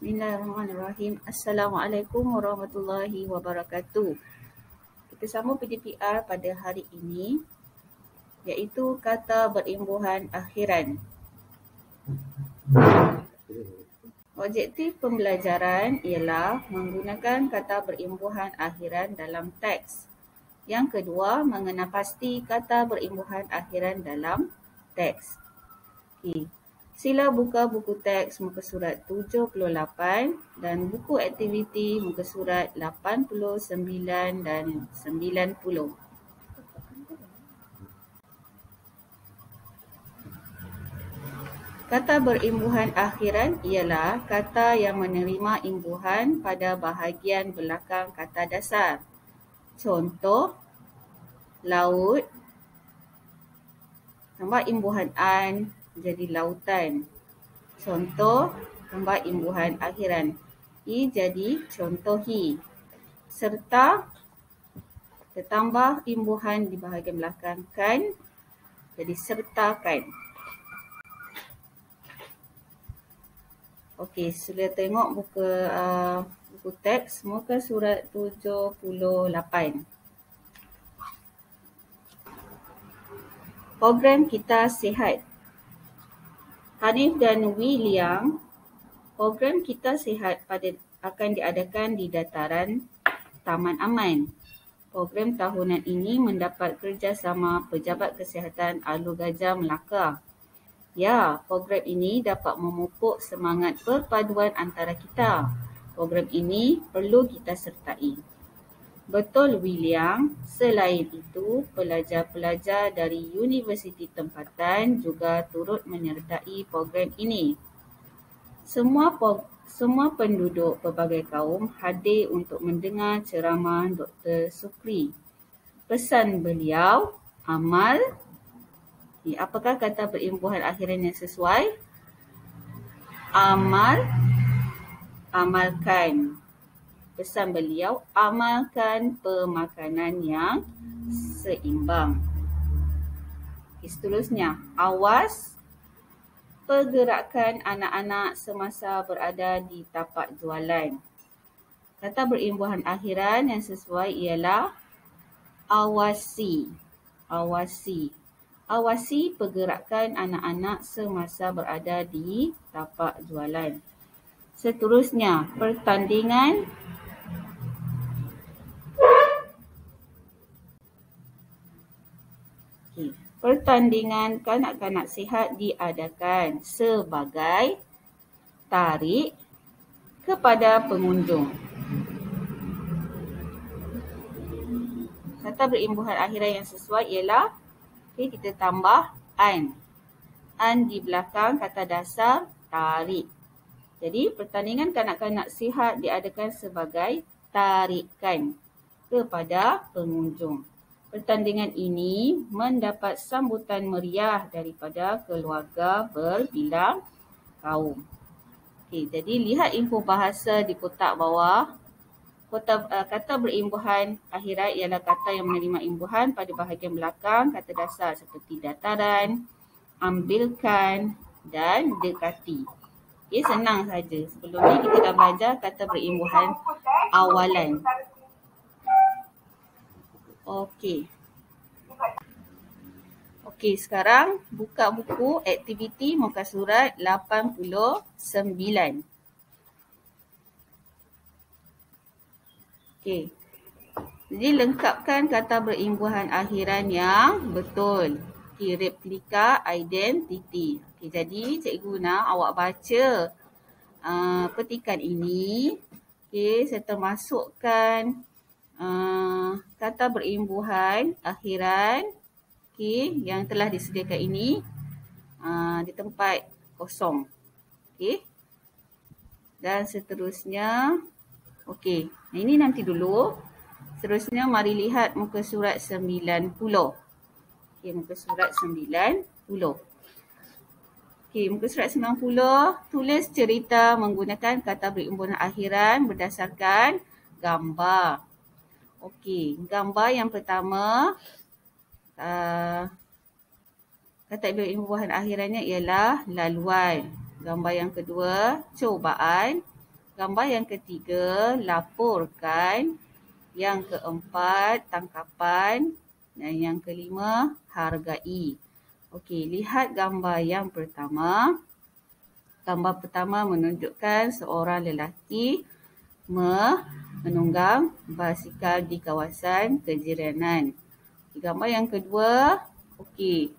Bismillahirrahmanirrahim. Assalamualaikum warahmatullahi wabarakatuh. Kita sambung PDPR pada hari ini, iaitu kata berimbuhan akhiran. Objektif pembelajaran ialah menggunakan kata berimbuhan akhiran dalam teks. Yang kedua, mengenal pasti kata berimbuhan akhiran dalam teks. Okey. Sila buka buku teks muka surat 78 dan buku aktiviti muka surat 89 dan 90. Kata berimbuhan akhiran ialah kata yang menerima imbuhan pada bahagian belakang kata dasar. Contoh, laut, tambah imbuhan an jadi lautan. Contoh, tambah imbuhan akhiran. I jadi contohi. Serta ditambah imbuhan di bahagian belakang kan jadi sertakan. Okey, sila tengok buku teks muka surat 78. Program kita sihat. Hanif dan William, program kita sihat akan diadakan di dataran Taman Aman. Program tahunan ini mendapat kerjasama Pejabat Kesihatan Alur Gajah Melaka. Ya, program ini dapat memupuk semangat perpaduan antara kita. Program ini perlu kita sertai. Betul William, selain itu pelajar-pelajar dari universiti tempatan juga turut menyertai program ini. Semua penduduk pelbagai kaum hadir untuk mendengar ceramah Dr. Sukri. Pesan beliau, amal. Apakah kata berimbuhan akhiran yang sesuai? Amal, amalkan. Pesan beliau, amalkan pemakanan yang seimbang. Seterusnya, awas pergerakan anak-anak semasa berada di tapak jualan. Kata berimbuhan akhiran yang sesuai ialah awasi. Awasi. Awasi pergerakan anak-anak semasa berada di tapak jualan. Seterusnya, pertandingan pertandingan kanak-kanak sihat diadakan sebagai tarik kepada pengunjung. Kata berimbuhan akhiran yang sesuai ialah kita tambah an. An di belakang kata dasar tarik. Jadi pertandingan kanak-kanak sihat diadakan sebagai tarikan kepada pengunjung. Pertandingan ini mendapat sambutan meriah daripada keluarga berbilang kaum. Okey, jadi lihat info bahasa di kotak bawah. Kata berimbuhan akhirat ialah kata yang menerima imbuhan pada bahagian belakang kata dasar seperti dataran, ambilkan dan dekati. Okey, senang saja. Sebelum ni kita dah belajar kata berimbuhan awalan. Okey. Okey, sekarang buka buku aktiviti muka surat 89. Okey. Jadi lengkapkan kata berimbuhan akhiran yang betul. Okey, replika identiti. Okey, jadi cikgu nak awak baca petikan ini. Okey, serta masukkan kata berimbuhan akhiran yang telah disediakan ini di tempat kosong. Okey. Dan seterusnya, okey, ini nanti dulu. Seterusnya mari lihat muka surat 90. Okey, muka surat 90. Okey, muka surat 90, tulis cerita menggunakan kata berimbuhan akhiran berdasarkan gambar. Okey, gambar yang pertama, kata berimbuhan akhirannya ialah laluan. Gambar yang kedua, cubaan. Gambar yang ketiga, laporkan. Yang keempat, tangkapan. Dan yang kelima, hargai. Okey, lihat gambar yang pertama. Gambar pertama menunjukkan seorang lelaki menunggang basikal di kawasan kejiranan. Gambar yang kedua, okey,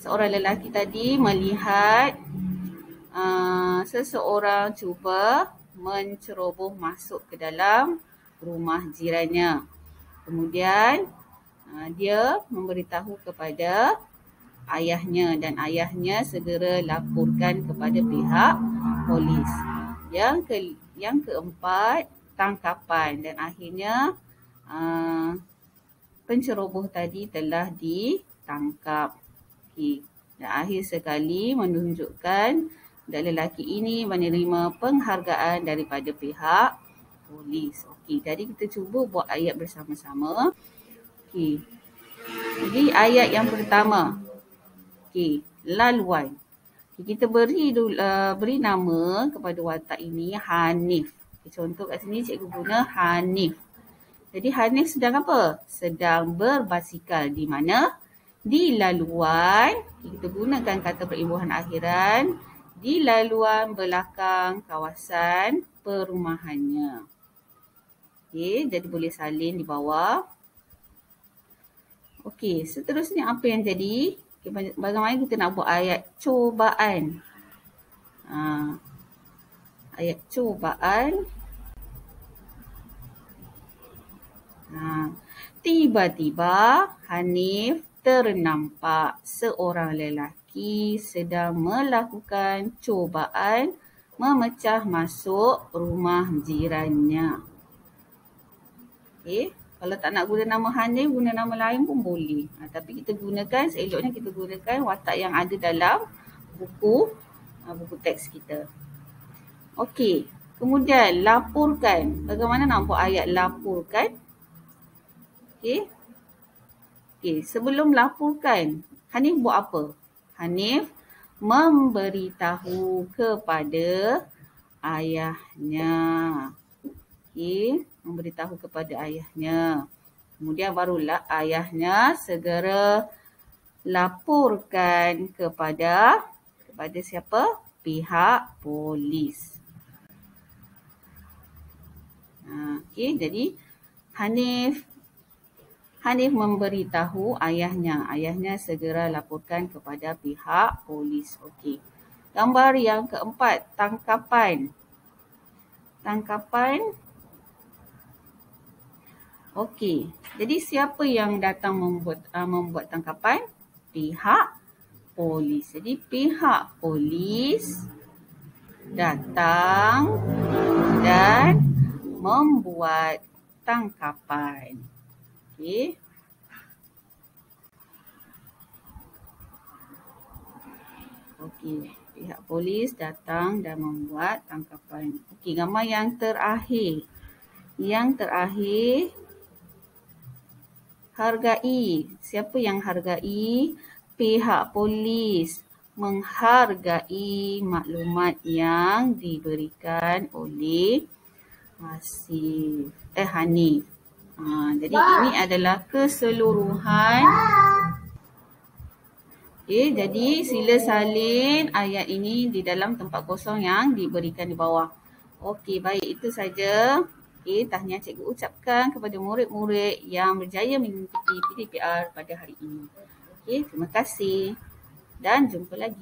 seorang lelaki tadi melihat seseorang cuba menceroboh masuk ke dalam rumah jirannya. Kemudian dia memberitahu kepada ayahnya dan ayahnya segera laporkan kepada pihak polis. Yang keempat, tangkapan, dan akhirnya penceroboh tadi telah ditangkap. Okay. Dan akhir sekali menunjukkan budak lelaki ini menerima penghargaan daripada pihak polis. Okey, jadi kita cuba buat ayat bersama-sama. Okey. Jadi ayat yang pertama. Okey, laluan. Okay, kita beri nama kepada watak ini Hanif. Okay, contoh kat sini cikgu guna Hanif. Jadi Hanif sedang apa? Sedang berbasikal di mana? Di laluan. Okay, kita gunakan kata perimbuhan akhiran. Di laluan belakang kawasan perumahannya. Okay, jadi boleh salin di bawah. Okey, seterusnya apa yang jadi? Okay, bagaimana kita nak buat ayat cobaan? Ayat cobaan. Tiba-tiba Hanif ternampak seorang lelaki sedang melakukan cobaan memecah masuk rumah jirannya. Okay. Kalau tak nak guna nama Hanif, guna nama lain pun boleh. Tapi kita gunakan, seeloknya kita gunakan watak yang ada dalam buku teks kita. Okey, kemudian laporkan. Bagaimana nak buat ayat laporkan? Okey, sebelum laporkan, Hanif buat apa? Hanif memberitahu kepada ayahnya. Okey, memberitahu kepada ayahnya. Kemudian barulah ayahnya segera laporkan kepada siapa? Pihak polis. Okey, jadi Hanif memberitahu ayahnya. Ayahnya segera laporkan kepada pihak polis. Okey. Gambar yang keempat, tangkapan. Tangkapan. Okey, jadi siapa yang datang membuat tangkapan? Pihak polis. Jadi pihak polis datang dan membuat tangkapan. Okey. Okey, pihak polis datang dan membuat tangkapan. Okey, gambar yang terakhir. Yang terakhir, hargai. Siapa yang hargai? Pihak polis menghargai maklumat yang diberikan oleh Hanif. Jadi ini adalah keseluruhan. Okey, jadi sila salin ayat ini di dalam tempat kosong yang diberikan di bawah. Okey, baik, itu saja. Okey, tahniah cikgu ucapkan kepada murid-murid yang berjaya mengikuti PDPR pada hari ini. Okey, terima kasih dan jumpa lagi.